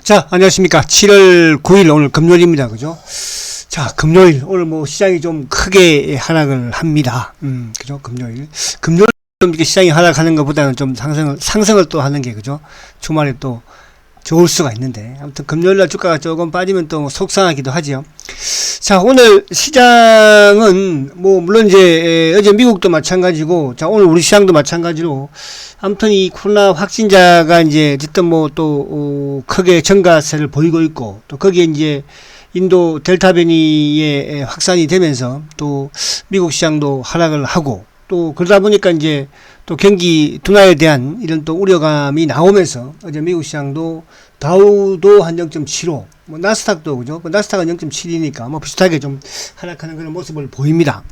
자, 안녕하십니까. 7월 9일 오늘 금요일입니다. 그죠? 자, 금요일. 오늘 뭐 시장이 좀 크게 하락을 합니다. 그죠? 금요일. 금요일 좀 이렇게 시장이 하락하는 것보다는 좀 상승을 또 하는 게, 그죠? 주말에 또 좋을 수가 있는데. 아무튼 금요일날 주가가 조금 빠지면 또 속상하기도 하지요. 자, 오늘 시장은 뭐 물론 이제 어제 미국도 마찬가지고, 자, 오늘 우리 시장도 마찬가지로, 아무튼 이 코로나 확진자가 이제 어쨌든 뭐 또 크게 증가세를 보이고 있고, 또 거기에 이제 인도 델타 변이의 확산이 되면서 또 미국 시장도 하락을 하고, 또 그러다 보니까 이제 또 경기 둔화에 대한 이런 또 우려감이 나오면서 어제 미국 시장도 다우도 한 0.75, 뭐 나스닥도 그죠? 그 나스닥은 0.7이니까 뭐 비슷하게 좀 하락하는 그런 모습을 보입니다.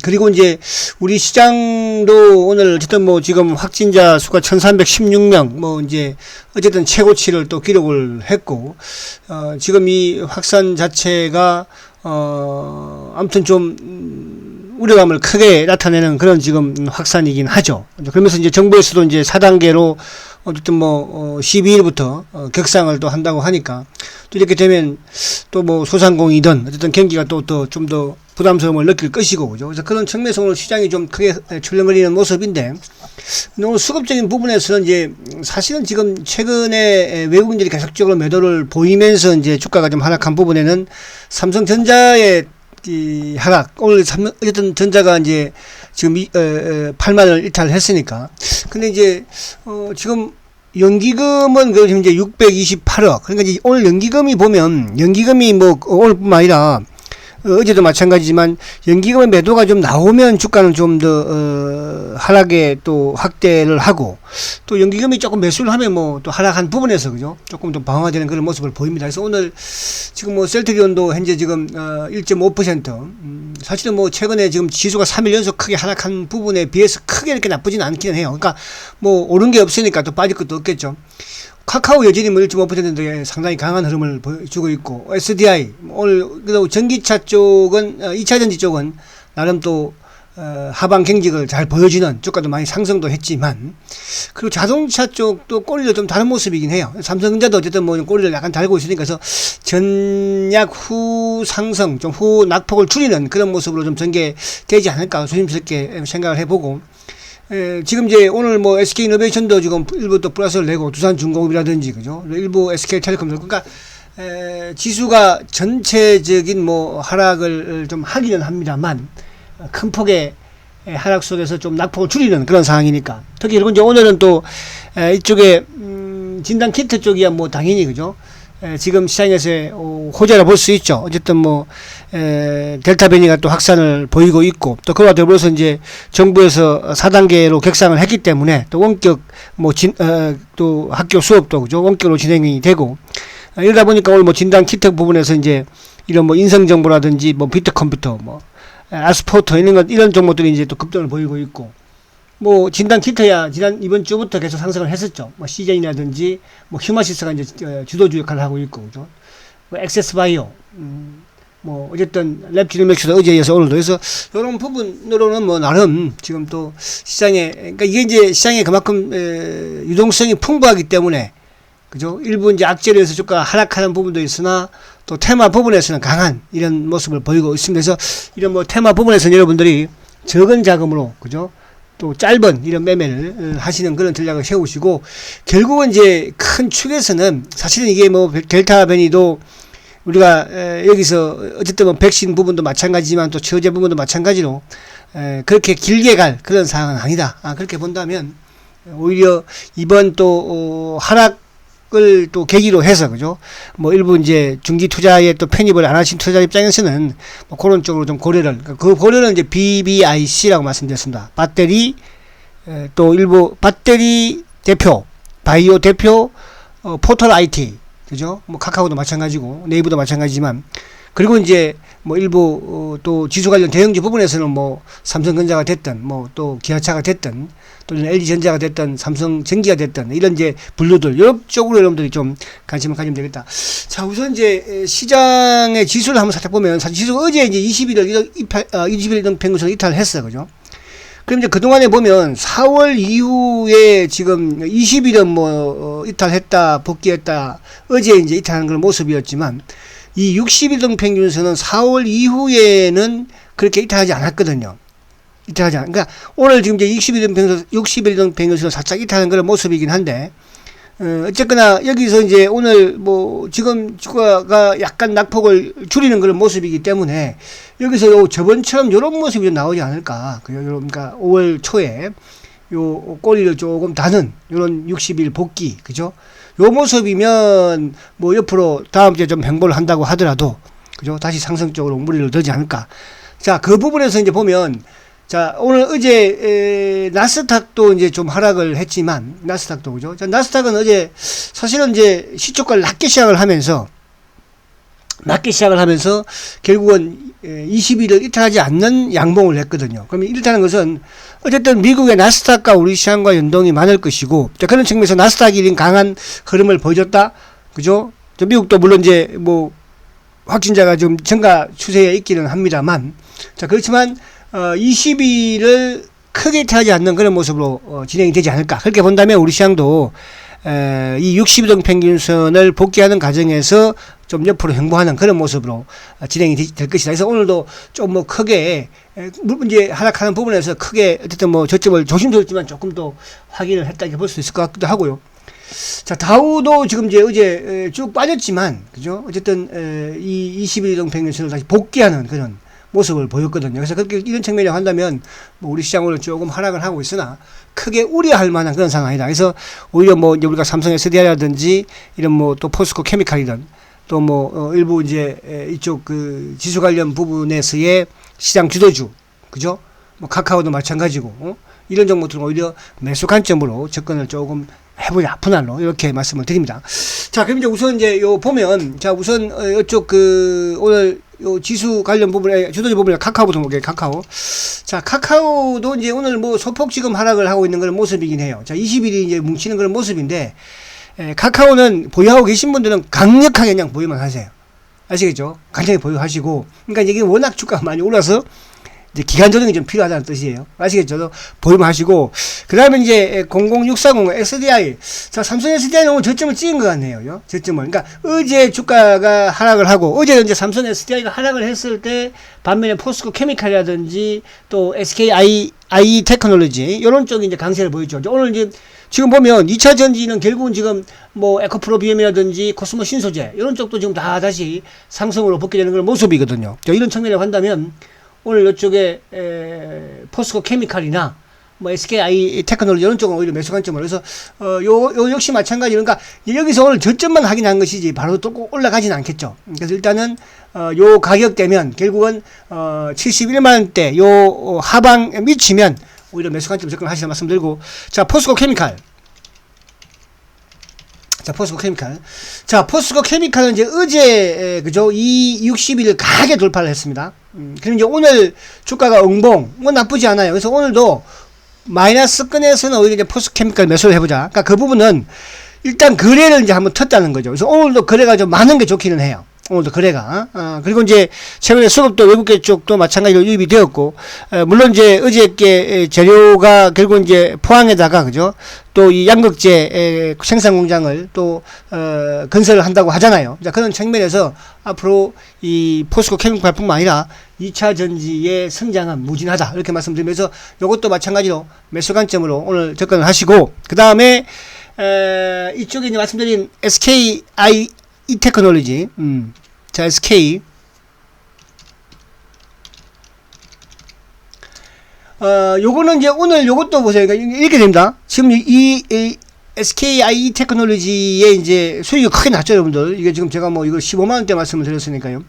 그리고 이제 우리 시장도 오늘 어쨌든 뭐 지금 확진자 수가 1316명, 뭐 이제 어쨌든 최고치를 또 기록을 했고, 지금 이 확산 자체가 아무튼 좀 우려감을 크게 나타내는 그런 지금 확산이긴 하죠. 그러면서 이제 정부에서도 이제 4단계로 어쨌든 뭐 12일부터 격상을 또 한다고 하니까, 또 이렇게 되면 또 뭐 소상공인이든 어쨌든 경기가 또 좀 더 부담스러움을 느낄 것이고, 그죠? 그래서 그런 측면에서 오늘 시장이 좀 크게 출렁거리는 모습인데, 오늘 수급적인 부분에서는 이제 사실은 지금 최근에 외국인들이 계속적으로 매도를 보이면서 이제 주가가 좀 하락한 부분에는 삼성전자의 이 하락, 오늘 어쨌든 전자가 이제 지금 8만을 이탈했으니까. 근데 이제 지금 연기금은 그 이제 628억. 그러니까 이제 오늘 연기금이 보면, 연기금이 뭐 오늘뿐만 아니라 어제도 마찬가지지만 연기금의 매도가 좀 나오면 주가는 좀 더 하락에 또 확대를 하고, 또 연기금이 조금 매수를 하면 뭐 또 하락한 부분에서, 그죠? 조금 좀 방어되는 그런 모습을 보입니다. 그래서 오늘 지금 뭐 셀트리온도 현재 지금 1.5%, 사실은 뭐 최근에 지금 지수가 3일 연속 크게 하락한 부분에 비해서 크게 이렇게 나쁘지는 않기는 해요. 그러니까 뭐 오른 게 없으니까 또 빠질 것도 없겠죠. 카카오 여전히 뭐 1.5%의 상당히 강한 흐름을 보여주고 있고, SDI, 오늘, 그리고 전기차 쪽은, 2차전지 쪽은 나름 또, 하방 경직을 잘 보여주는 주가도 많이 상승도 했지만, 그리고 자동차 쪽도 꼬리를 좀 다른 모습이긴 해요. 삼성전자도 어쨌든 뭐 꼬리를 약간 달고 있으니까, 그래서 전약 후 상승, 좀 후 낙폭을 줄이는 그런 모습으로 좀 전개되지 않을까 조심스럽게 생각을 해보고, 지금 이제 오늘 뭐 SK이노베이션도 지금 일부 또 플러스를 내고, 두산중공업이라든지, 그죠? 일부 SK텔레콤도, 그러니까 지수가 전체적인 뭐 하락을 좀 하기는 합니다만, 큰 폭의 하락 속에서 좀 낙폭을 줄이는 그런 상황이니까. 특히 그리고 이제 오늘은 또 이쪽에 진단 키트 쪽이야 뭐 당연히, 그죠? 지금 시장에서의 호재라 볼 수 있죠. 어쨌든 뭐 델타 변이가 또 확산을 보이고 있고, 또 그와 더불어서 이제 정부에서 4단계로 격상을 했기 때문에 또 원격 뭐 또 학교 수업도, 그죠? 원격으로 진행이 되고, 이러다 보니까 오늘 뭐 진단 키트 부분에서 이제 이런 뭐 인성 정보라든지 뭐 비트 컴퓨터, 뭐 아스포터 이런 종목들이 이제 또 급등을 보이고 있고, 뭐 진단 키트야 이번 주부터 계속 상승을 했었죠. 뭐 시젠이라든지 뭐 휴마시스가 이제 주도주 역할을 하고 있고, 그죠? 뭐 액세스바이오, 뭐 어쨌든 랩지노맥스도 어제에 이어서 오늘도 해서 이런 부분으로는 뭐 나름 지금 또 시장에, 그러니까 이게 이제 시장에 그만큼 유동성이 풍부하기 때문에, 그죠? 일부 이제 악재로서 주가가 하락하는 부분도 있으나 또 테마 부분에서는 강한 이런 모습을 보이고 있습니다. 그래서 이런 뭐 테마 부분에서는 여러분들이 적은 자금으로, 그죠? 또 짧은 이런 매매를 하시는 그런 전략을 세우시고, 결국은 이제 큰 축에서는 사실은 이게 뭐 델타 변이도 우리가 여기서 어쨌든 뭐 백신 부분도 마찬가지지만 또 처제 부분도 마찬가지로 그렇게 길게 갈 그런 상황은 아니다. 그렇게 본다면 오히려 이번 또 하락을 또 계기로 해서, 그죠? 뭐 일부 이제 중기 투자에 또 편입을 안 하신 투자 입장에서는 뭐 그런 쪽으로 좀 고려를, 그 고려는 이제 BBIC라고 말씀드렸습니다. 배터리, 또 일부 배터리 대표, 바이오 대표, 포털 IT, 그죠? 뭐 카카오도 마찬가지고 네이버도 마찬가지지만, 그리고 이제 뭐 일부 또 지수 관련 대형주 부분에서는 뭐 삼성전자가 됐든 뭐 또 기아차가 됐든 또는 LG전자가 됐든 삼성전기가 됐든 이런 이제 분류들, 이런 쪽으로 여러분들이 좀 관심을 가지면 되겠다. 자, 우선 이제 시장의 지수를 한번 살펴보면, 사실 지수가 어제 이제 21일 이동 평균선을 이탈했어, 그죠? 그럼 이제 그동안에 보면 4월 이후에 지금 20일은 이탈했다, 복귀했다, 어제 이제 이탈하는 그런 모습이었지만, 이 60일 동 평균선은 4월 이후에는 그렇게 이탈하지 않았거든요. 이탈하지 않, 그러니까 오늘 지금 이제 60일 동 평균선을 살짝 이탈하는 그런 모습이긴 한데, 어쨌거나 여기서 이제 오늘 지금 주가가 약간 낙폭을 줄이는 그런 모습이기 때문에 여기서 저번처럼 요런 모습이 좀 나오지 않을까. 그러니까 5월 초에 요 꼬리를 조금 다는 요런 60일 복귀, 그죠? 요 모습이면 옆으로 다음 주에 좀 횡보를 한다고 하더라도, 그죠? 다시 상승적으로 옹무리를 들지 않을까. 자, 그 부분에서 이제 보면, 자, 오늘 어제 나스닥도 이제 좀 하락을 했지만, 나스닥도, 그죠? 자, 나스닥은 어제 사실은 이제 시초가를 낮게 시작을 하면서 결국은 20일을 이탈하지 않는 양봉을 했거든요. 그러면 이렇다는 것은 어쨌든 미국의 나스닥과 우리 시장과 연동이 많을 것이고, 자, 그런 측면에서 나스닥이 강한 흐름을 보여줬다, 그죠? 미국도 물론 이제 확진자가 좀 증가 추세에 있기는 합니다만, 자, 그렇지만 20일을 크게 이탈하지 않는 그런 모습으로 진행이 되지 않을까. 그렇게 본다면 우리 시장도 이 60일 평균선을 복귀하는 과정에서 좀 옆으로 횡보하는 그런 모습으로 진행이 될 것이다. 그래서 오늘도 좀 크게 이제 하락하는 부분에서 크게 어쨌든 저점을 조심스럽지만 조금 더 확인을 했다 이렇게 볼 수 있을 것 같기도 하고요. 자, 다우도 지금 이제 어제 쭉 빠졌지만, 그죠? 어쨌든 이 21동 평균선을 다시 복귀하는 그런 모습을 보였거든요. 그래서 그렇게 이런 측면이라고 한다면 우리 시장으로 조금 하락을 하고 있으나 크게 우려할 만한 그런 상황이다. 그래서 오히려 이제 우리가 삼성 SDI라든지 이런 또 포스코 케미칼이든 또 일부 이제 이쪽 그 지수 관련 부분에서의 시장 주도주, 그죠? 카카오도 마찬가지고 이런 종목들은 오히려 매수 관점으로 접근을 조금 해보자, 분할로 이렇게 말씀을 드립니다. 자, 그럼 이제 우선 이제 보면, 자, 우선 이쪽 오늘 지수 관련 부분에 주도주 부분에 카카오부터 볼게요. 카카오. 자, 카카오도 이제 오늘 소폭 지금 하락을 하고 있는 그런 모습이긴 해요. 자, 20일이 이제 뭉치는 그런 모습인데, 카카오는 보유하고 계신 분들은 강력하게 그냥 보유만 하세요. 아시겠죠? 강력하게 보유하시고, 그러니까 이게 워낙 주가가 많이 올라서 이제 기간 조정이 좀 필요하다는 뜻이에요. 아시겠죠? 보유만 하시고, 그 다음에 이제 00640 SDI. 자, 삼성 SDI는 오늘 저점을 찍은 것 같네요. 저점을. 그러니까 어제 주가가 하락을 하고, 어제 이제 삼성 SDI가 하락을 했을 때, 반면에 포스코 케미칼이라든지 또 SKI 테크놀로지, 이런 쪽이 이제 강세를 보였죠. 오늘 이제 지금 보면 2차 전지는 결국은 지금 에코프로비엠이라든지 코스모 신소재, 이런 쪽도 지금 다 다시 상승으로 복귀되는 그런 모습이거든요. 자, 이런 측면이라고 한다면, 오늘 이쪽에 포스코 케미칼이나 SKI 테크놀로지 이런 쪽은 오히려 매수 관점으로 해서 요 역시 마찬가지로, 그러니까 여기서 오늘 저점만 확인한 것이지 바로 또 꼭 올라가지는 않겠죠. 그래서 일단은 요 가격대면 결국은 71만원대 요 하방 미치면 오히려 매수 관점 접근을 하시라 말씀드리고, 자, 포스코 케미칼. 자, 포스코 케미칼은 이제 어제, 그죠? 이 60일 강하게 돌파를 했습니다. 그럼 이제 오늘 주가가 응봉, 나쁘지 않아요. 그래서 오늘도 마이너스권에서는 오히려 이제 포스코 케미칼 매수를 해보자. 그러니까 그 부분은 일단 거래를 이제 한번 텄다는 거죠. 그래서 오늘도 거래가 좀 많은 게 좋기는 해요. 오늘도 거래가. 그리고 이제 최근에 수급도 외국계 쪽도 마찬가지로 유입이 되었고, 물론 이제 어저께 재료가 결국 이제 포항에다가, 그죠? 또 이 양극재 생산 공장을 또, 건설을 한다고 하잖아요. 자, 그런 측면에서 앞으로 이 포스코 케미칼뿐만 아니라 2차 전지의 성장은 무진하다. 이렇게 말씀드리면서 이것도 마찬가지로 매수 관점으로 오늘 접근을 하시고, 그 다음에, 이쪽에 이제 말씀드린 SKI 테크놀로지, 자, SK. 요거는 이제 오늘 요것도 보세요. 그러니까 이렇게 됩니다. 지금 이 SKI 테크놀로지의 이제 수익이 크게 났죠, 여러분들. 이게 지금 제가 이걸 15만원대 말씀을 드렸으니까요.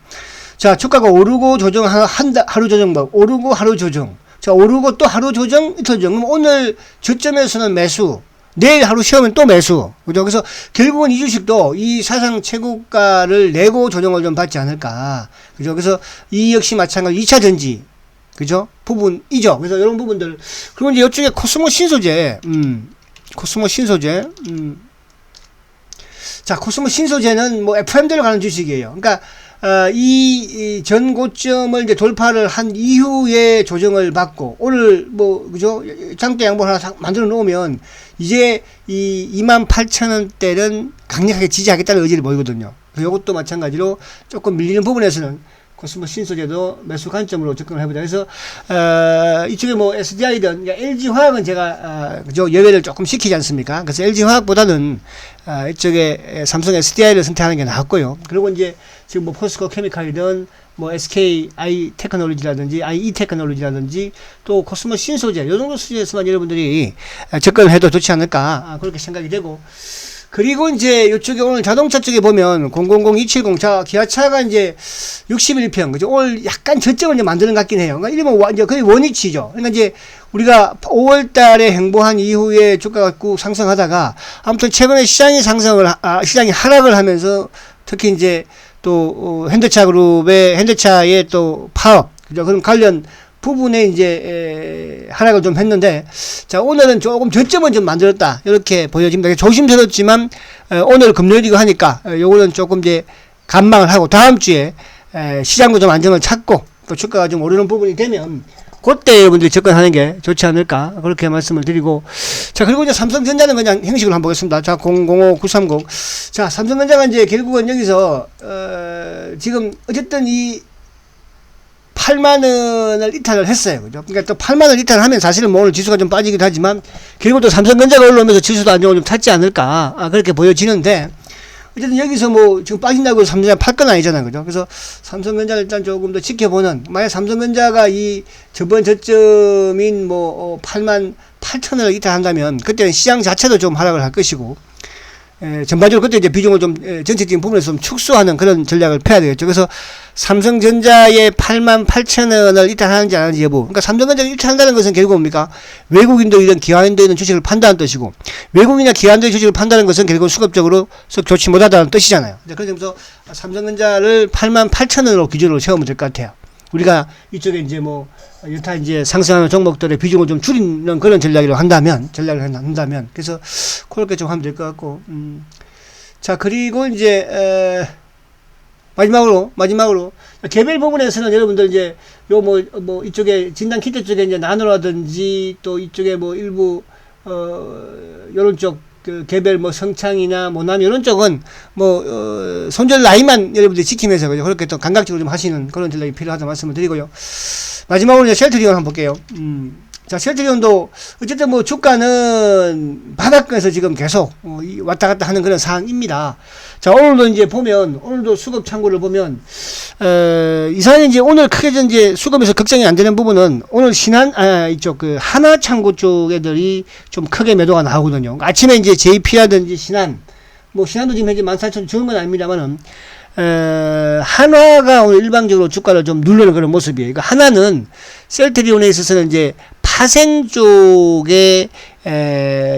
자, 주가가 오르고 조정, 하루 조정, 오르고 하루 조정. 자, 오르고 또 하루 조정, 이틀 조정. 그럼 오늘 저점에서는 매수. 내일 하루 쉬면 또 매수. 그죠? 그래서 결국은 이 주식도 이 사상 최고가를 내고 조정을 좀 받지 않을까. 그죠? 그래서 이 역시 마찬가지로 2차 전지. 그죠? 부분이죠. 그래서 이런 부분들. 그리고 이제 이쪽에 코스모 신소재. 코스모 신소재. 자, 코스모 신소재는 FM대로 가는 주식이에요. 그러니까, 이 전고점을 이제 돌파를 한 이후에 조정을 받고 오늘 뭐 그죠 장대 양봉 하나 만들어 놓으면 이제 이 28,000원대는 강력하게 지지하겠다는 의지를 보이거든요. 이것도 마찬가지로 조금 밀리는 부분에서는 코스모 신소재도 매수 관점으로 접근을 해보자. 그래서 이쪽에 뭐 SDI든 LG화학은 제가 그죠 예외를 조금 시키지 않습니까? 그래서 LG화학보다는 이쪽에 삼성 SDI를 선택하는 게 나았고요. 그리고 이제 지금 뭐 포스코 케미칼이든 뭐 SKI 테크놀로지라든지 IE 테크놀로지라든지 또 코스모 신소재 요 정도 수준에서만 여러분들이 접근을 해도 좋지 않을까 그렇게 생각이 되고. 그리고 이제 이쪽에 오늘 자동차 쪽에 보면 000270 자 기아차가 이제 61평 그죠? 오늘 약간 저점을 이제 만드는 것 같긴 해요. 그러니까 이러면 이제 거의 원위치죠. 그러니까 이제 우리가 5월달에 행보한 이후에 주가가 꾹 상승하다가 아무튼 최근에 시장이 시장이 하락을 하면서 특히 이제 또 현대차 그룹의 현대차의 또 파업 그죠? 그럼 관련 부분에 이제 하락을 좀 했는데 자 오늘은 조금 저점은 좀 만들었다 이렇게 보여집니다. 조심스럽지만 오늘 금요일이고 하니까 요거는 조금 이제 관망을 하고 다음 주에 시장도 좀 안정을 찾고 또 주가가 좀 오르는 부분이 되면 그때 여러분들이 접근하는 게 좋지 않을까 그렇게 말씀을 드리고 자 그리고 이제 삼성전자는 그냥 형식으로 한번 보겠습니다. 자 005930 자 삼성전자가 이제 결국은 여기서 지금 어쨌든 이 8만원을 이탈을 했어요. 그죠? 그러니까 또 8만원 이탈을 하면 사실은 뭐 오늘 지수가 좀 빠지기도 하지만 결국 또 삼성전자가 올라오면서 지수도 안정을 좀 찾지 않을까 그렇게 보여지는데 어쨌든 여기서 뭐 지금 빠진다고 해서 삼성전자 팔 건 아니잖아요. 그죠? 그래서 삼성전자를 일단 조금 더 지켜보는 만약 삼성전자가 이 저번 저점인 뭐 8만 8천원을 이탈한다면 그때는 시장 자체도 좀 하락을 할 것이고 전반적으로 그때 이제 비중을 좀 전체적인 부분에서 좀 축소하는 그런 전략을 펴야 되겠죠. 그래서 삼성전자의 88,000원을 이탈하는지 안 하는지 여부. 그러니까 삼성전자를 이탈한다는 것은 결국 뭡니까? 외국인들이든 기관인들이든 주식을 판다는 뜻이고 외국인이나 기관들의 주식을 판다는 것은 결국 수급적으로 썩 좋지 못하다는 뜻이잖아요. 그래서 삼성전자를 88,000원으로 기준으로 세우면 될 것 같아요. 우리가 이쪽에 이제 뭐 여타 이제 상승하는 종목들의 비중을 좀 줄이는 그런 전략을 한다면 그래서 그렇게 좀 하면 될 것 같고 자 그리고 이제 마지막으로 개별 부분에서는 여러분들 이제 요 뭐 이쪽에 진단 키트 쪽에 이제 나노라든지 또 이쪽에 뭐 일부 요런 쪽 그 개별 뭐 성창이나 모남 이런 쪽은 뭐 손절 라인만 여러분들이 지키면서 그죠? 그렇게 또 감각적으로 좀 하시는 그런 전략이 필요하다 말씀을 드리고요. 마지막으로 이제 쉘트리온 한번 볼게요. 자 쉘트리온도 어쨌든 뭐 주가는 바닥권에서 지금 계속 왔다 갔다 하는 그런 상황입니다. 자 오늘도 이제 보면 오늘도 수급 창구를 보면 이상하게 이제 오늘 크게 이제 수급에서 걱정이 안 되는 부분은 오늘 이쪽 그 하나 창구 쪽 애들이 좀 크게 매도가 나오거든요. 아침에 이제 JP라든지 뭐 신한도 지금 현재 14,000 좋은 건 아닙니다만은 한화가 오늘 일방적으로 주가를 좀 누르는 그런 모습이에요. 그러니까 하나는 셀트리온에 있어서는 이제 파생 쪽의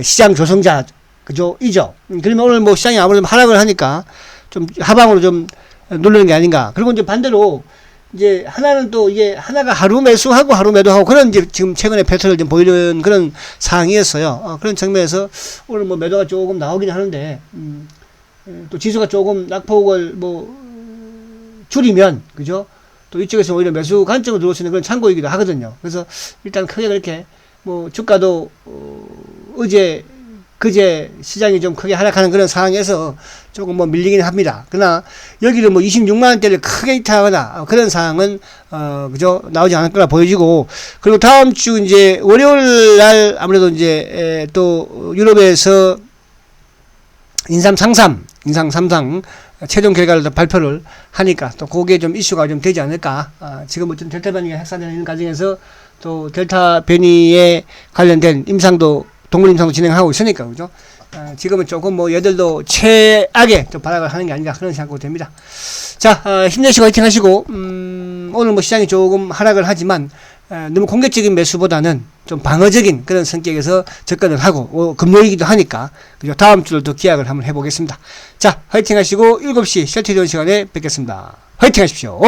시장 조성자 그죠? 그러면 오늘 뭐 시장이 아무래도 하락을 하니까 좀 하방으로 좀 누르는 게 아닌가. 그리고 이제 반대로 이제 하나는 또 이게 하나가 하루 매수하고 하루 매도하고 그런 이제 지금 최근에 패턴을 좀 보이는 그런 상황이었어요. 그런 측면에서 오늘 뭐 매도가 조금 나오긴 하는데 또 지수가 조금 낙폭을 뭐 줄이면 그죠? 또 이쪽에서 오히려 매수 관점을 들어올 수 있는 그런 참고이기도 하거든요. 그래서 일단 크게 그렇게 뭐 주가도 그제 시장이 좀 크게 하락하는 그런 상황에서 조금 뭐 밀리긴 합니다. 그러나 여기를 뭐 26만원대를 크게 이탈하거나 그런 상황은 그죠? 나오지 않을 거라 보여지고 그리고 다음 주 이제 월요일 날 아무래도 이제 또 유럽에서 인상 33 최종 결과를 발표를 하니까 또 그게 좀 이슈가 좀 되지 않을까. 지금 좀 델타 변이가 확산되는 과정에서 또 델타 변이에 관련된 동물 임상도 진행하고 있으니까 그죠. 지금은 조금 뭐 얘들도 최악의 좀 발악을 하는 게 아닌가 그런 생각이 됩니다. 자 힘내시고 화이팅 하시고 오늘 뭐 시장이 조금 하락을 하지만 너무 공격적인 매수보다는 좀 방어적인 그런 성격에서 접근을 하고 금요일이기도 하니까 그죠. 다음 주를 또 기약을 한번 해보겠습니다. 자 화이팅 하시고 7시 쉘트리온 시간에 뵙겠습니다. 화이팅 하십시오.